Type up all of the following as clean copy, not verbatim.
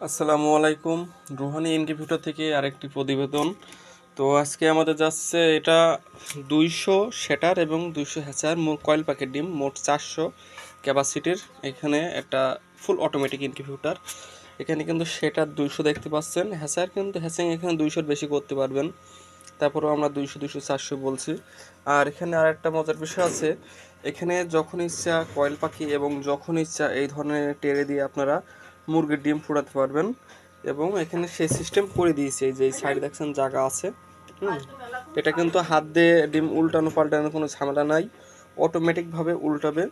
আসসালামু আলাইকুম। Rouhani incubator থেকে আরেকটি প্রতিবেদন। তো আজকে আমাদের যাচ্ছে এটা 200 সেটার এবং 200 হ্যাচার কয়েল প্যাকেট ডিম, মোট 400 ক্যাপাসিটির। এখানে একটা ফুল অটোমেটিক ইনকিউবেটর। এখানে কিন্তু সেটার 200 দেখতে পাচ্ছেন, হ্যাচার কিন্তু হ্যাচিং এখানে 200-র বেশি করতে পারবেন। তারপরেও আমরা 200, 400 বলছি। আর এখানে আর একটা মজার বিষয় আছে, এখানে যখন ইচ্ছা কয়েল পাখি এবং যখন ইচ্ছা এই ধরনের টেরে দিয়ে আপনারা মুরগির ডিম ফোটাতে পারবেন। এবং এখানে সেই সিস্টেম করে দিয়েছে, এই যে এই সাইড দেখছেন জায়গা আছে। এটা কিন্তু হাত দিয়ে ডিম উল্টানো পাল্টানোর কোনো ঝামেলা নাই, অটোমেটিকভাবে উল্টাবে।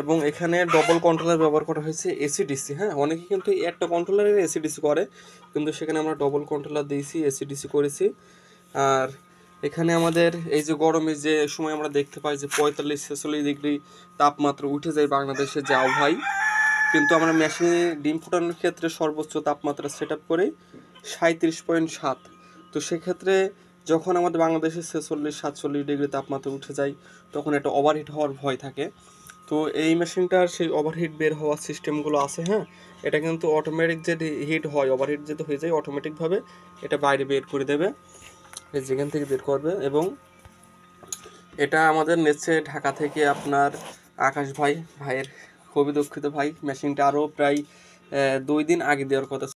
এবং এখানে ডবল কন্ট্রোলার ব্যবহার করা হয়েছে, এসিডিসি। হ্যাঁ, অনেকে কিন্তু একটা কন্ট্রোলারের এসিডিসি করে, কিন্তু সেখানে আমরা ডবল কন্ট্রোলার দিয়েছি, এসিডিসি করেছি। আর এখানে আমাদের এই যে গরমের যে সময় আমরা দেখতে পাই যে 45-46 ডিগ্রি তাপমাত্রা উঠে যায় বাংলাদেশে, যাও ভাই, কিন্তু আমরা মেশিনে ডিম ফোটানোর ক্ষেত্রে সর্বোচ্চ তাপমাত্রা সেট আপ করি 37.7। তো সেক্ষেত্রে যখন আমাদের বাংলাদেশে 46-47 ডিগ্রি তাপমাত্রা উঠে যায়, তখন একটা ওভারহিট হওয়ার ভয় থাকে। তো এই মেশিনটার সেই ওভারহিট বের হওয়ার সিস্টেমগুলো আছে। হ্যাঁ, এটা কিন্তু অটোমেটিক যে হিট হয়, ওভারহিট যেটা হয়ে যায় অটোমেটিকভাবে এটা বাইরে বের করে দেবে, এই যেখান থেকে বের করবে। এবং এটা আমাদের নেচ্ছে ঢাকা থেকে আপনার আকাশ ভাইয়ের খুবই দুঃখিত ভাই, মেশিনটা আরও প্রায় 2 দিন আগে দেওয়ার কথা